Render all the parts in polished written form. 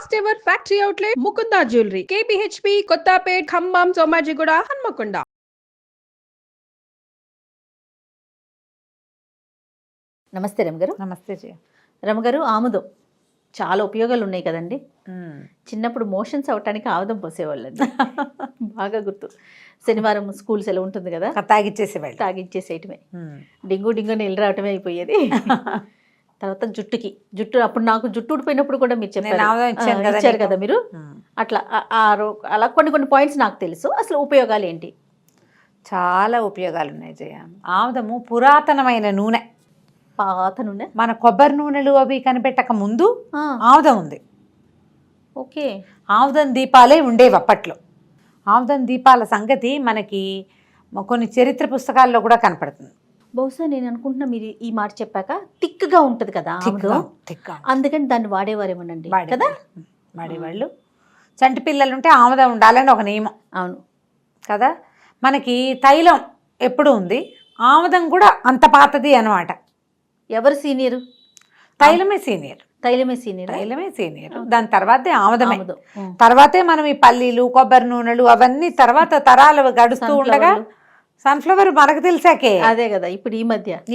First ever factory outlet Mukunda jewellery KPHB Kothapet Khammam Somajiguda Hanamkonda. నమస్తే రమగారు. నమస్తే జయ. రమగారు, ఆముదం చాలా ఉపయోగాలు ఉన్నాయి కదండి. చిన్నప్పుడు మోషన్స్ అవటానికి ఆముదం పోసేవాళ్ళండి. బాగా గుర్తు. శనివారం స్కూల్ సెలవు ఉంటుంది కదా, తాగిచ్చేసేవాళ్ళు. తాగిచ్చేసేయటమే, డింగు డింగు నీళ్ళు రావటమే అయిపోయేది. తర్వాత జుట్టు అప్పుడు నాకు జుట్టు ఊడిపోయినప్పుడు కూడా మీరు ఇచ్చారు కదా మీరు. అట్లా అలా కొన్ని పాయింట్స్ నాకు తెలుసు. అసలు ఉపయోగాలు ఏంటి? చాలా ఉపయోగాలు ఉన్నాయి జయ. ఆముదము పురాతనమైన నూనె. పాత నూనె. మన కొబ్బరి నూనెలు అవి కనిపెట్టక ముందు ఆముదం ఉంది. ఓకే. ఆముదం దీపాలే ఉండేవి అప్పట్లో. ఆముదం దీపాల సంగతి మనకి కొన్ని చరిత్ర పుస్తకాల్లో కూడా కనపడుతుంది. బహుశా నేను అనుకుంటున్నా మీరు ఈ మాట చెప్పాక థిక్గా ఉంటుంది కదా ఆముదం, అందుకని దాన్ని వాడేవారేమోనండి కదా. వాడేవాళ్ళు. చంటి పిల్లలు ఉంటే ఆముదం ఉండాలని ఒక నియమం. అవును కదా. మనకి తైలం ఎప్పుడు ఉంది, ఆముదం కూడా అంత పాతది అనమాట. ఎవరు సీనియర్? తైలమే సీనియర్. తైలమే సీనియర్. దాని తర్వాతే ఆముదమే. తర్వాతే మనం ఈ పల్లీలు కొబ్బరి నూనెలు అవన్నీ తర్వాత తరాలు గడుస్తూ ఉండగా సన్ఫ్లవర్ మనకు తెలిసాకే. అదే కదా ఇప్పుడు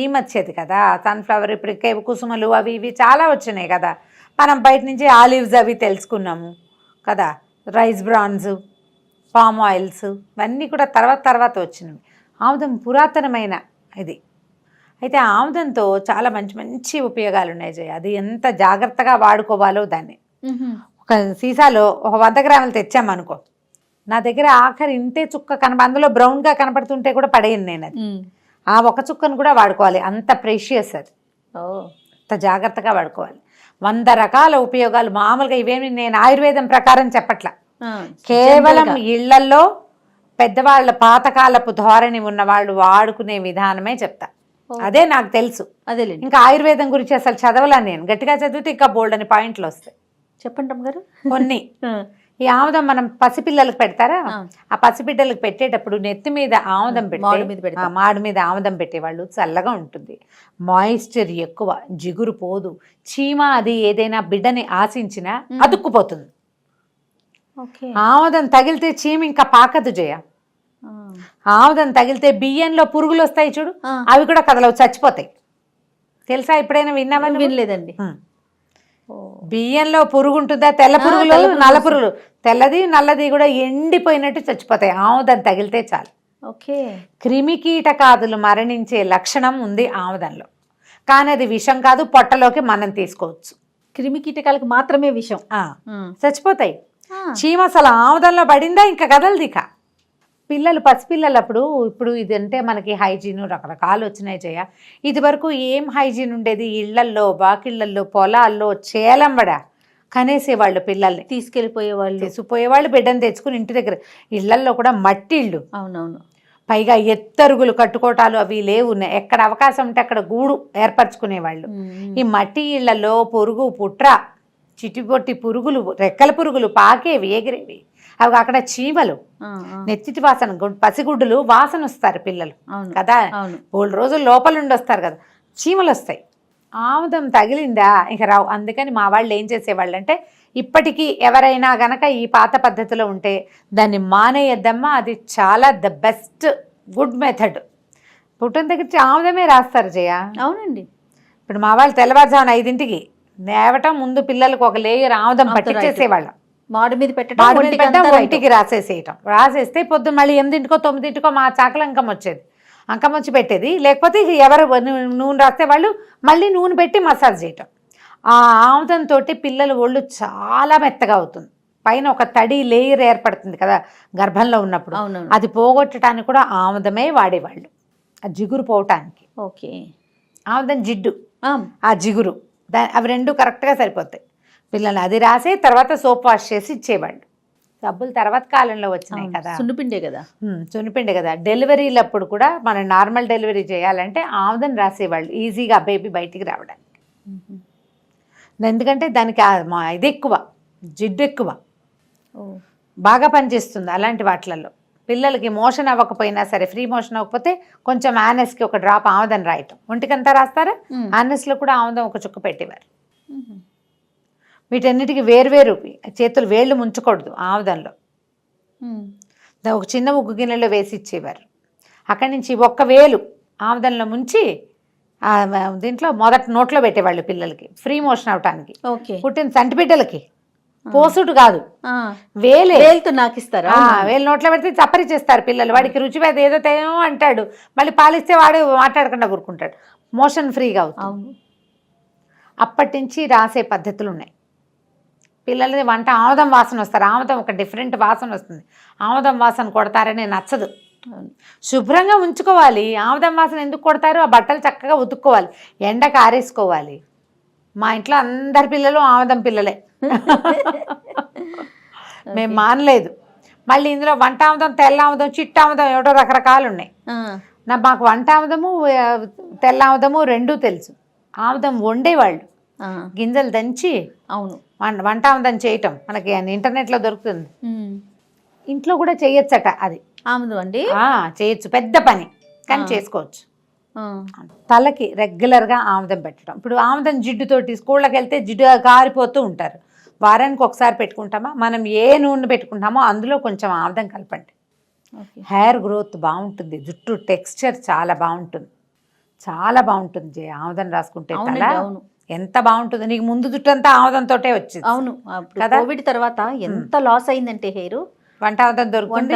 ఈ మధ్యది కదా సన్ఫ్లవర్. ఇప్పుడు కుసుమలు అవి ఇవి చాలా వచ్చినాయి కదా. మనం బయట నుంచి ఆలివ్స్ అవి తెలుసుకున్నాము కదా. రైస్ బ్రాన్స్, పామ్ ఆయిల్స్ ఇవన్నీ కూడా తర్వాత వచ్చినవి. ఆముదం పురాతనమైన ఇది. అయితే ఆముదంతో చాలా మంచి మంచి ఉపయోగాలు ఉన్నాయి జయ. అది ఎంత జాగ్రత్తగా వాడుకోవాలో దాన్ని. ఒక సీసాలో ఒక 100 గ్రాములు తెచ్చామనుకో, నా దగ్గర ఆఖరి ఇంతే చుక్క అందులో బ్రౌన్గా కనపడుతుంటే కూడా పడేయను నేను. అది ఆ ఒక చుక్కను కూడా వాడుకోవాలి. అంత ప్రెషియస్ అది. అంత జాగ్రత్తగా వాడుకోవాలి. 100 రకాల ఉపయోగాలు. మామూలుగా ఇవేమి నేను ఆయుర్వేదం ప్రకారం చెప్పట్లా, కేవలం ఇళ్లల్లో పెద్దవాళ్ళ పాతకాలపు ధోరణి ఉన్న వాళ్ళు వాడుకునే విధానమే చెప్తా. అదే నాకు తెలుసు. అదే ఇంకా ఆయుర్వేదం గురించి అసలు చదవలా నేను. గట్టిగా చదివితే ఇంకా బోల్డ్ అని పాయింట్లు వస్తాయి. చెప్పండి అమ్మగారు కొన్ని. ఈ ఆముదం మనం పసిపిల్లలకు పెడతారా, ఆ పసిబిడ్డలకు పెట్టేటప్పుడు నెత్తి మీద ఆముదం పెట్టి మాడి మీద ఆముదం పెట్టేవాళ్ళు. చల్లగా ఉంటుంది, మాయిశ్చర్ ఎక్కువ, జిగురు పోదు, చీమ అది ఏదైనా బిడ్డని ఆశించినా అతుక్కుపోతుంది. ఆముదం తగిలితే చీమ ఇంకా పాకదు జయ. ఆముదం తగిలితే బియ్యంలో పురుగులు వస్తాయి చూడు, అవి కూడా కదలవు, చచ్చిపోతాయి. తెలుసా? ఎప్పుడైనా విన్నామని? వినలేదండి. బియ్యంలో పురుగు ఉంటుందా? తెల్ల పురుగులు, నల్ల పురుగులు. తెల్లది నల్లది కూడా ఎండిపోయినట్టు చచ్చిపోతాయి ఆముదం తగిలితే చాలు. ఓకే. క్రిమి కీటకాదులు మరణించే లక్షణం ఉంది ఆముదంలో. కానీ అది విషం కాదు, పొట్టలోకి మనం తీసుకోవచ్చు. క్రిమి కీటకాలకు మాత్రమే విషం. చచ్చిపోతాయి. చీమ అసలు ఆముదంలో పడిందా ఇంకా కదలది. ఇక పసిపిల్లలప్పుడు ఇప్పుడు ఇది అంటే మనకి హైజీన్ రకరకాలు వచ్చినాయి జయ. ఇది వరకు ఏం హైజీన్ ఉండేది? ఇళ్లల్లో, బాకిళ్లల్లో, పొలాల్లో చేలంబడ కనేసేవాళ్ళు, పిల్లల్ని తీసుకుపోయేవాళ్ళు, బిడ్డను తెచ్చుకుని ఇంటి దగ్గర. ఇళ్లల్లో కూడా మట్టి ఇళ్ళు. అవునవును. పైగా ఎత్తరుగులు కట్టుకోటాలు అవి లేవు. ఎక్కడ అవకాశం ఉంటే అక్కడ గూడు ఏర్పరచుకునేవాళ్ళు. ఈ మట్టి ఇళ్లలో పురుగు పుట్ర, చిటిపొట్టి పురుగులు, రెక్కల పురుగులు పాకేవి, ఎగిరేవి. అవి అక్కడ చీమలు, నెత్తిటి వాసన, పసిగుడ్డులు వాసన వస్తారు పిల్లలు కదా. 3 రోజులు లోపల నుండి వస్తారు కదా, చీమలు వస్తాయి. ఆముదం తగిలిందా ఇక రావు. అందుకని మా వాళ్ళు ఏం చేసేవాళ్ళు అంటే, ఇప్పటికీ ఎవరైనా గనక ఈ పాత పద్ధతిలో ఉంటే దాన్ని మానేయద్దమ్మా. అది చాలా ద బెస్ట్ గుడ్ మెథడ్. పుట్టిన దగ్గర ఆముదమే రాస్తారు జయ. అవునండి. ఇప్పుడు మా వాళ్ళు తెల్లవారుజామున 5ంటికి లేవటం ముందు పిల్లలకు ఒక లేయర్ ఆముదం పట్టించేసేవాళ్ళం. మాడి మీద పెట్టడం, ఒంటికి రాసేసేయటం. రాసేస్తే పొద్దున్న మళ్ళీ 8ంటికో 9ంటికో మా చాకల అంకం వచ్చేది. అంకం వచ్చి పెట్టేది. లేకపోతే ఎవరు నూనె రాస్తే వాళ్ళు మళ్ళీ నూనె పెట్టి మసాజ్ చేయటం. ఆ ఆముదంతో పిల్లలు ఒళ్ళు చాలా మెత్తగా అవుతుంది. పైన ఒక తడి లేయర్ ఏర్పడుతుంది కదా గర్భంలో ఉన్నప్పుడు. అది పోగొట్టడానికి కూడా ఆముదమే వాడేవాళ్ళు, ఆ జిగురు పోవటానికి. ఓకే. ఆముదం జిడ్డు, ఆ జిగురు, అవి 2 కరెక్ట్గా సరిపోతాయి. పిల్లలు అది రాసే తర్వాత సోప్ వాష్ చేసి ఇచ్చేవాళ్ళు. డబ్బులు తర్వాత కాలంలో వచ్చినాయి కదా. సున్నిపిండి కదా. డెలివరీలప్పుడు కూడా మనం నార్మల్ డెలివరీ చేయాలంటే ఆముదం రాసేవాళ్ళు, ఈజీగా బేబీ బయటికి రావడానికి. ఎందుకంటే దానికి ఇది ఎక్కువ, జిడ్డు ఎక్కువ, బాగా పనిచేస్తుంది అలాంటి వాటిలలో. పిల్లలకి మోషన్ అవ్వకపోయినా సరే, ఫ్రీ మోషన్ అవ్వకపోతే కొంచెం యానస్కి ఒక డ్రాప్ ఆముదం రాయటం. ఒంటికంతా రాస్తారా, యానస్లో కూడా ఆముదం ఒక చుక్క పెట్టేవారు. వీటన్నిటికీ వేరువేరు చేతులు వేళ్ళు ముంచకూడదు ఆముదంలో. ఒక చిన్న ఉగ్గు గిన్నెలో వేసి ఇచ్చేవారు. అక్కడి నుంచి ఒక్క వేలు ఆముదంలో ముంచి దీంట్లో మొదట నోట్లో పెట్టేవాళ్ళు పిల్లలకి ఫ్రీ మోషన్ అవటానికి. పుట్టిన సంటి బిడ్డలకి పోసుడు కాదు, వేలుతో నాకిస్తారా? వేలు నోట్లో పెడితే చప్పరి చేస్తారు పిల్లలు. వాడికి రుచి ఏదో తేమో అంటాడు, మళ్ళీ పాలిస్తే వాడు మాట్లాడకుండా కూరుకుంటాడు, మోషన్ ఫ్రీగా అవుతుంది. అప్పటి నుంచి రాసే పద్ధతులు ఉన్నాయి. పిల్లలది వంట ఆముదం వాసన వస్తారు. ఆముదం ఒక డిఫరెంట్ వాసన వస్తుంది. ఆముదం వాసన కొడతారని నచ్చదు. శుభ్రంగా ఉంచుకోవాలి. ఆముదం వాసన ఎందుకు కొడతారు? ఆ బట్టలు చక్కగా ఉతుక్కోవాలి, ఎండకు ఆరేసుకోవాలి. మా ఇంట్లో అందరి పిల్లలు ఆముదం పిల్లలే. మేము మానలేదు. మళ్ళీ ఇందులో వంట ఆముదం, తెల్ల ఆముదం, చిట్ట ఆముదం ఏటో రకరకాలు ఉన్నాయి. మాకు వంట ఆముదము తెల్ల ఆముదము రెండూ తెలుసు. ఆముదం వండేవాళ్ళు గింజలు దంచి. అవును, వంట ఆముదం చేయటం మనకి ఇంటర్నెట్లో దొరుకుతుంది. ఇంట్లో కూడా చేయొచ్చట. అది ఆముదం అండి చేయొచ్చు, పెద్ద పని కానీ చేసుకోవచ్చు. తలకి రెగ్యులర్గా ఆముదం పెట్టడం. ఇప్పుడు ఆముదం జిడ్డుతోటి స్కూళ్ళకి వెళ్తే జిడ్డు కారిపోతూ ఉంటారు. వారానికి ఒకసారి పెట్టుకుంటామా? మనం ఏ నూనె పెట్టుకుంటామో అందులో కొంచెం ఆముదం కలపండి. హెయిర్ గ్రోత్ బాగుంటుంది, జుట్టు టెక్స్చర్ చాలా బాగుంటుంది, చాలా బాగుంటుంది. ఆముదం రాసుకుంటే తల ఎంత బాగుంటుంది. నీకు ముందు జుట్టు అంతా ఆముదంతో వచ్చింది. అవును, కోవిడ్ తర్వాత ఎంత లాస్ అయిందంటే హెయిర్. వంట ఆముదం దొరుకుతుంది,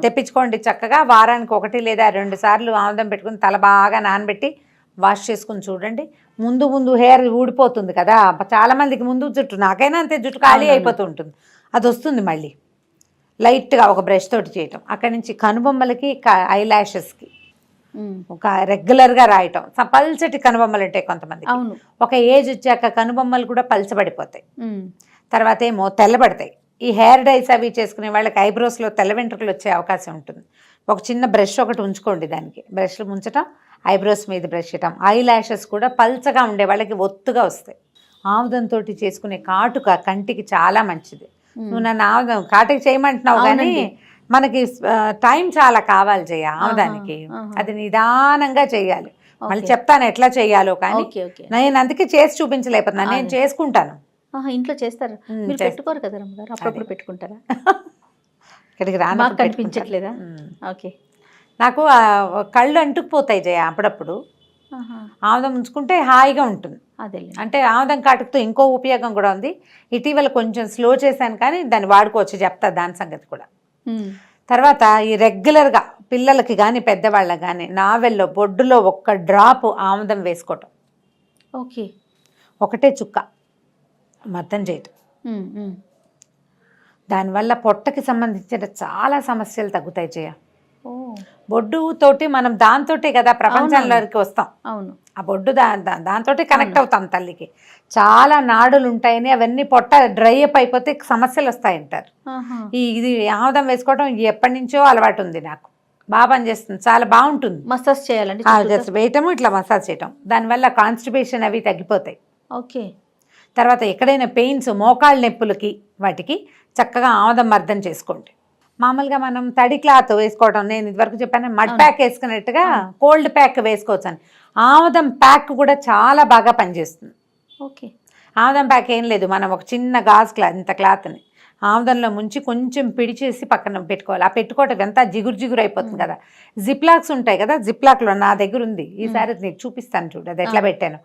తెప్పించుకోండి చక్కగా. వారానికి 1 లేదా 2 సార్లు ఆముదం పెట్టుకుని తల బాగా నానబెట్టి వాష్ చేసుకుని చూడండి. ముందు హెయిర్ ఊడిపోతుంది కదా చాలా మందికి. ముందు జుట్టు, నాకైనా అంతే, జుట్టు ఖాళీ అయిపోతూ ఉంటుంది. అది వస్తుంది మళ్ళీ. లైట్గా ఒక బ్రష్ తోటి చేయటం. అక్కడి నుంచి కనుబొమ్మలకి, ఐ ల్యాషెస్కి ఒక రెగ్యులర్గా రాయటం. పల్చటి కనుబొమ్మలు ఉంటాయి కొంతమంది. ఒక ఏజ్ వచ్చాక కనుబొమ్మలు కూడా పలచబడిపోతాయి, తర్వాత ఏమో తెల్లబడతాయి. ఈ హెయిర్ డైస్ అవి చేసుకునే వాళ్ళకి ఐబ్రోస్లో తెల్ల వెంట్రుకలు వచ్చే అవకాశం ఉంటుంది. ఒక చిన్న బ్రష్ ఒకటి ఉంచుకోండి, దానికి బ్రష్లు ముంచటం, ఐబ్రోస్ మీద బ్రష్ చేయటం. ఐ ల్యాషెస్ కూడా పల్చగా ఉండే వాళ్ళకి ఒత్తుగా వస్తాయి. ఆముదంతో చేసుకునే కాటుక కంటికి చాలా మంచిది. నువ్వు నన్ను ఆముదం కాటుక చేయమంటున్నావు కానీ మనకి టైం చాలా కావాలి చేయ ఆముదానికి. అది నిదానంగా చేయాలి. మళ్ళీ చెప్తాను ఎట్లా చేయాలో, కానీ నేను అందుకే చేసి చూపించలేకపోతున్నాను. నేను చేసుకుంటాను. ఇంట్లో చేస్తారు, మీరు పెట్టుకోరు కదా రమ్మగారు? అప్పుడప్పుడు పెట్టుకుంటారా? ఇక్కడికి మాకు కనిపించట్లేదా? ఓకే, నాకు కళ్ళు అంటుకుపోతాయి జయ అప్పుడప్పుడు. ఆముదం ఉంచుకుంటే హాయిగా ఉంటుంది. అదే అంటే ఆముదం కాటుకుతో ఇంకో ఉపయోగం కూడా ఉంది. ఇటీవల కొంచెం స్లో చేశాను కానీ దాన్ని వాడుకోవచ్చు, చెప్తా దాని సంగతి కూడా. తర్వాత ఈ రెగ్యులర్గా పిల్లలకి కానీ పెద్దవాళ్ళకి కానీ నావెల్లో బొడ్డులో 1 డ్రాప్ ఆముదం వేసుకోవటం. ఓకే, ఒకటే చుక్క మర్దం చేయటం. దానివల్ల పొట్టకి సంబంధించిన చాలా సమస్యలు తగ్గుతాయి జయ. బొడ్డు తోటి మనం దాంతోటే కదా ప్రపంచంలోకి వస్తాం. అవును, ఆ బొడ్డు దాంతోటే కనెక్ట్ అవుతాం తల్లికి. చాలా నాడులు ఉంటాయని అవన్నీ పొట్ట డ్రై అప్ అయిపోతే సమస్యలు వస్తాయంటారు. ఇది ఆముదం వేసుకోవడం ఎప్పటి నుంచో అలవాటు ఉంది నాకు, బాగా పనిచేస్తుంది, చాలా బాగుంటుంది. మసాజ్ చేయాలండి, జస్ట్ వేయటము, ఇట్లా మసాజ్ చేయటం. దానివల్ల కాన్స్టిపేషన్ అవి తగ్గిపోతాయి. ఓకే, తర్వాత ఎక్కడైనా పెయిన్స్, మోకాళ్ళ నొప్పులకి వాటికి చక్కగా ఆముదం మర్దం చేసుకోండి. మామూలుగా మనం తడి క్లాత్ వేసుకోవడం, నేను ఇదివరకు చెప్పాను మడ్ ప్యాక్ వేసుకున్నట్టుగా కోల్డ్ ప్యాక్ వేసుకోవచ్చు అని. ఆముదం ప్యాక్ కూడా చాలా బాగా పనిచేస్తుంది. ఓకే, ఆముదం ప్యాక్ ఏం లేదు, మనం ఒక చిన్న గాజు క్లాత్, ఇంత క్లాత్ని ఆముదంలో ముంచి కొంచెం పిడిచేసి పక్కన పెట్టుకోవాలి. ఆ పెట్టుకోవటం ఎంత జిగురు అయిపోతుంది కదా. జిప్లాక్స్ ఉంటాయి కదా, జిప్లాక్లో నా దగ్గర ఉంది, ఈసారి నీకు చూపిస్తాను చూడు అది ఎట్లా పెట్టాను.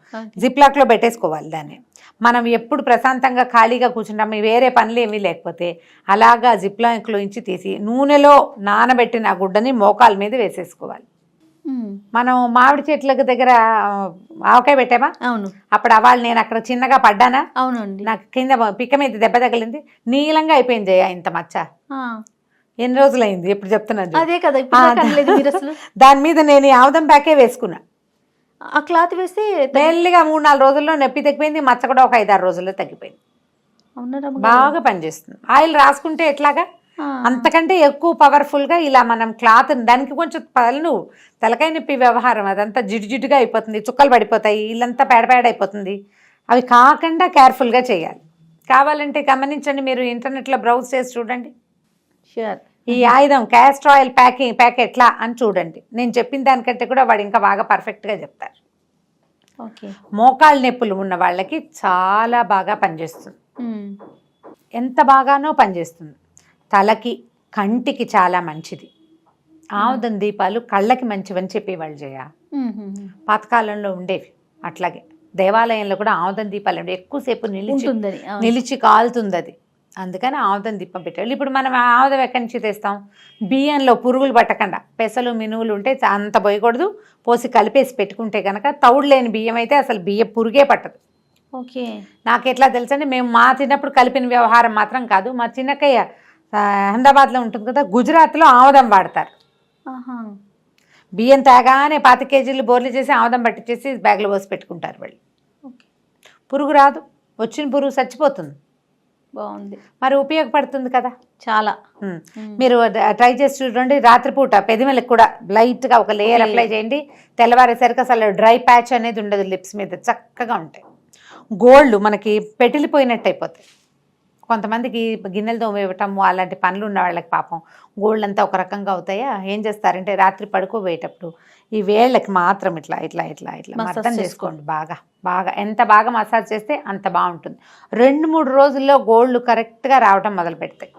జిప్లాక్లో పెట్టేసుకోవాలి దాన్ని. మనం ఎప్పుడు ప్రశాంతంగా ఖాళీగా కూర్చుంటాం, వేరే పనులు ఏమీ లేకపోతే అలాగా జిప్లాక్లో నుంచి తీసి నూనెలో నానబెట్టిన గుడ్డని మోకాల మీద వేసేసుకోవాలి. మనం మామిడి చెట్లకు దగ్గర ఆవకాయ పెట్టామా? అవును. అప్పుడు అవాళ్ళు నేను అక్కడ చిన్నగా పడ్డానా? అవునండి. నాకు కింద పిక్క మీద దెబ్బ తగిలింది, నీలంగా అయిపోయింది ఇంత మచ్చ. ఎన్ని రోజులైంది ఎప్పుడు చెప్తున్నాను. అదే కదా, దాని మీద నేను ఆముదం ప్యాకే వేసుకున్నా. ఆ క్లాత్ వేసి మెల్లిగా 3-4 రోజుల్లో నొప్పి తగ్గిపోయింది, మచ్చ కూడా ఒక 5-6 రోజుల్లో తగ్గిపోయింది. బాగా పనిచేస్తుంది. ఆయిల్ రాసుకుంటే ఎట్లాగా అంతకంటే ఎక్కువ పవర్ఫుల్గా ఇలా మనం క్లాత్, దానికి కొంచెం తలకాయ నొప్పి వ్యవహారం అదంతా జిడ్డుగా అయిపోతుంది, చుక్కలు పడిపోతాయి, ఇల్లంతా పేడ అయిపోతుంది. అవి కాకుండా కేర్ఫుల్గా చేయాలి. కావాలంటే గమనించండి, మీరు ఇంటర్నెట్లో బ్రౌజ్ చేసి చూడండి. షూర్, ఈ ఆయుధం క్యాస్టర్ ఆయిల్ ప్యాక్ ఎట్లా అని చూడండి. నేను చెప్పిన దానికంటే కూడా వాడు ఇంకా బాగా పర్ఫెక్ట్గా చెప్తారు. ఓకే, మోకాళ్ళ నొప్పులు ఉన్న వాళ్ళకి చాలా బాగా పనిచేస్తుంది. ఎంత బాగానో పనిచేస్తుంది. తలకి కంటికి చాలా మంచిది. ఆముదం దీపాలు కళ్ళకి మంచివని చెప్పేవాళ్ళు జయ. పాతకాలంలో ఉండేవి. అట్లాగే దేవాలయంలో కూడా ఆముదం దీపాలు ఉండే, ఎక్కువసేపు నిలిచి కాలుతుంది అది. అందుకని ఆముదం దీపం పెట్టాలి. ఇప్పుడు మనం ఆముదం ఎక్కడి నుంచి తెస్తాం? బియ్యంలో పురుగులు పట్టకుండా పెసలు మినువులు ఉంటే అంత పోయకూడదు, పోసి కలిపేసి పెట్టుకుంటే కనుక తౌడు లేని బియ్యం అయితే అసలు బియ్యం పురుగే పట్టదు. ఓకే. నాకు ఎట్లా తెలుసండి, మేము మా చిన్నప్పుడు కలిపిన వ్యవహారం మాత్రం కాదు. మా చిన్నకయ్య అహ్మదాబాద్లో ఉంటుంది కదా, గుజరాత్లో ఆముదం వాడతారు. బియ్యం తాగానే 5 కేజీలు బోర్లు చేసి ఆముదం పట్టించేసి బ్యాగ్లో పోసి పెట్టుకుంటారు వాళ్ళు. పురుగు రాదు, వచ్చిన పురుగు చచ్చిపోతుంది. బాగుంది, మరి ఉపయోగపడుతుంది కదా చాలా. మీరు ట్రై చేసి చూడండి. రాత్రిపూట పెదిమలకు కూడా లైట్గా ఒక లేయర్ అప్లై చేయండి. తెల్లవారేసరికి అసలు డ్రై ప్యాచ్ అనేది ఉండదు, లిప్స్ మీద చక్కగా ఉంటాయి. గోల్డ్ మనకి పెటిలిపోయినట్టు అయిపోతాయి. కొంతమందికి గిన్నెలు తోమివ్వటం అలాంటి పనులు ఉన్న వాళ్ళకి పాపం గోల్డ్ అంతా ఒక రకంగా అవుతాయా, ఏం చేస్తారంటే రాత్రి పడుకోబోయేటప్పుడు ఈ వేళ్ళకి మాత్రం ఇట్లా ఇట్లా ఇట్లా ఇట్లా మర్దం చేసుకోండి. బాగా బాగా ఎంత బాగా మసాజ్ చేస్తే అంత బాగుంటుంది. 2-3 రోజుల్లో గోల్డ్ కరెక్ట్గా రావటం మొదలు పెడతాయి.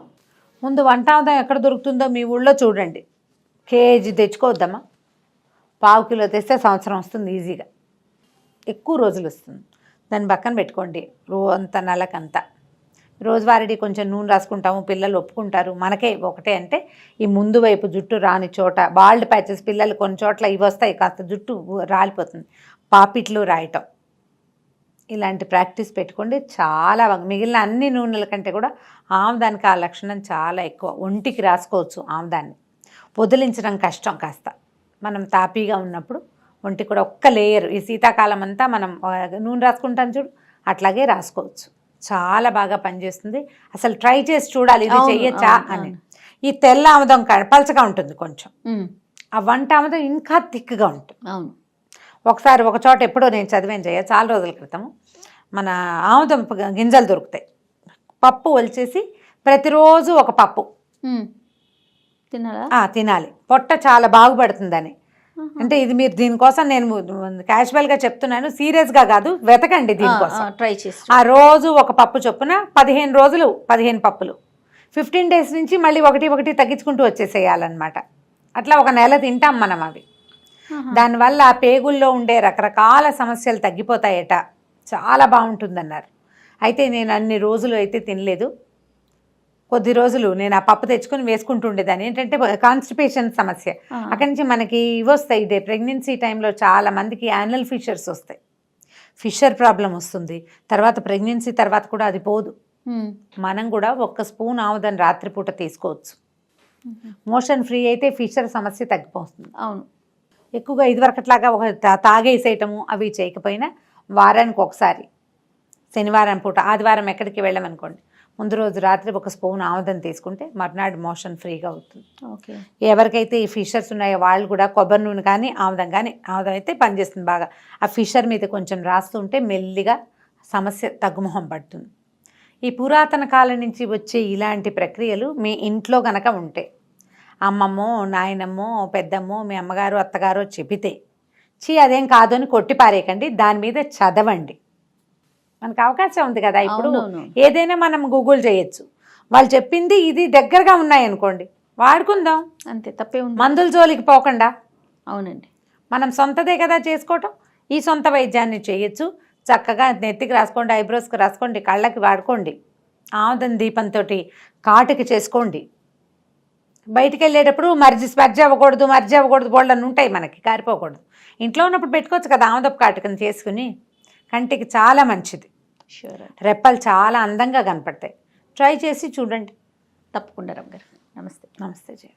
ముందు వంట ఆముదం ఎక్కడ దొరుకుతుందో మీ ఊళ్ళో చూడండి. కేజీ తెచ్చుకోవద్దమ్మా, 1/4 కిలో తెస్తే సంవత్సరం వస్తుంది ఈజీగా, ఎక్కువ రోజులు వస్తుంది. దాన్ని పక్కన పెట్టుకోండి. అంత నెలకంతా రోజువారీ కొంచెం నూనె రాసుకుంటాము, పిల్లలు ఒప్పుకుంటారు. మనకే ఒకటే అంటే ఈ ముందు వైపు జుట్టు రాని చోట బాల్డ్ ప్యాచెస్, పిల్లలు కొన్ని చోట్ల ఇవి వస్తాయి, కాస్త జుట్టు రాలిపోతుంది, పాపిట్లు రాయటం, ఇలాంటి ప్రాక్టీస్ పెట్టుకోండి. చాలా మిగిలిన అన్ని నూనెల కంటే కూడా ఆముదానికి ఆ లక్షణం చాలా ఎక్కువ. ఒంటికి రాసుకోవచ్చు ఆముదాన్ని, వదిలించడం కష్టం కాస్త. మనం తాపీగా ఉన్నప్పుడు ఒంటికి కూడా ఒక్క లేయర్, ఈ శీతాకాలం అంతా మనం నూనె రాసుకుంటాం చూడు, అట్లాగే రాసుకోవచ్చు. చాలా బాగా పనిచేస్తుంది. అసలు ట్రై చేసి చూడాలి ఇది చెయ్యొచ్చా అని. ఈ తెల్ల ఆముదం పలచగా ఉంటుంది కొంచెం, ఆ వంట ఆముదం ఇంకా థిక్గా ఉంటుంది. ఒకసారి ఒక చోట ఎప్పుడో నేను చదివాను జయ, చాలా రోజుల క్రితం. మన ఆముదం గింజలు దొరుకుతాయి, పప్పు ఒలిచేసి ప్రతిరోజు ఒక పప్పు తినాలి, పొట్ట చాలా బాగుపడుతుందని. అంటే ఇది మీరు దీనికోసం నేను క్యాజువల్గా చెప్తున్నాను, సీరియస్గా కాదు, వెతకండి దీనికోసం. ట్రై చేసి ఆ రోజు ఒక పప్పు చొప్పున 15 రోజులు 15 పప్పులు, 15 డేస్ నుంచి మళ్ళీ ఒకటి తగ్గించుకుంటూ వచ్చేసేయాలన్నమాట. అట్లా ఒక నెల తింటాం మనం అవి. దానివల్ల ఆ పేగుల్లో ఉండే రకరకాల సమస్యలు తగ్గిపోతాయట, చాలా బాగుంటుందన్నారు. అయితే నేను అన్ని రోజులు అయితే తినలేదు, కొద్ది రోజులు నేను ఆ పప్పు తెచ్చుకొని వేసుకుంటుండేదాన్ని. ఏంటంటే కాన్స్టిపేషన్ సమస్య, అక్కడి నుంచి మనకి ఇవి వస్తాయి. ఇదే ప్రెగ్నెన్సీ టైంలో చాలా మందికి యానల్ ఫిషర్స్ వస్తాయి, ఫిషర్ ప్రాబ్లం వస్తుంది. తర్వాత ప్రెగ్నెన్సీ తర్వాత కూడా అది పోదు. మనం కూడా 1 స్పూన్ ఆముదం రాత్రిపూట తీసుకోవచ్చు. మోషన్ ఫ్రీ అయితే ఫిషర్ సమస్య తగ్గిపోతుంది. అవును, ఎక్కువగా ఇదివరకట్లాగా ఒక తాగేసేయటము అవి చేయకపోయినా వారానికి ఒకసారి, శనివారం పూట, ఆదివారం ఎక్కడికి వెళ్ళమనుకోండి, ముందు రోజు రాత్రి 1 స్పూన్ ఆముదం తీసుకుంటే మర్నాడు మోషన్ ఫ్రీగా అవుతుంది. ఓకే. ఎవరికైతే ఈ ఫిషర్స్ ఉన్నాయో వాళ్ళు కూడా కొబ్బరి నూనె కానీ ఆముదం అయితే పనిచేస్తుంది బాగా. ఆ ఫిషర్ మీద కొంచెం రాస్తుంటే మెల్లిగా సమస్య తగ్గుముఖం పడుతుంది. ఈ పురాతన కాలం నుంచి వచ్చే ఇలాంటి ప్రక్రియలు మీ ఇంట్లో గనక ఉంటే, అమ్మమ్మో నాయనమ్మో పెద్దమ్మో మీ అమ్మగారు అత్తగారో చెబితే అదేం కాదు అని కొట్టి పారేయకండి, దాని మీద చదవండి. మనకు అవకాశం ఉంది కదా ఇప్పుడు, ఏదైనా మనం గూగుల్ చేయొచ్చు. వాళ్ళు చెప్పింది ఇది దగ్గరగా ఉన్నాయనుకోండి, వాడుకుందాం అంతే, తప్పే ఉంది. మందుల జోలికి పోకుండా. అవునండి, మనం సొంతదే కదా చేసుకోవటం. ఈ సొంత వైద్యాన్ని చేయొచ్చు. చక్కగా నెత్తికి రాసుకోండి, ఐబ్రోస్కి రాసుకోండి, కళ్ళకి వాడుకోండి. ఆముదం దీపంతో కాటుకి చేసుకోండి. బయటికి వెళ్ళేటప్పుడు మర్జి అవ్వకూడదు బోళ్ళని ఉంటాయి మనకి, కారిపోకూడదు. ఇంట్లో ఉన్నప్పుడు పెట్టుకోవచ్చు కదా ఆముదపు కాటుకని చేసుకుని, కంటికి చాలా మంచిది. రెప్పలు చాలా అందంగా కనపడతాయి. ట్రై చేసి చూడండి. తప్పకుండా రమ్మ గారు. నమస్తే. నమస్తే జయ.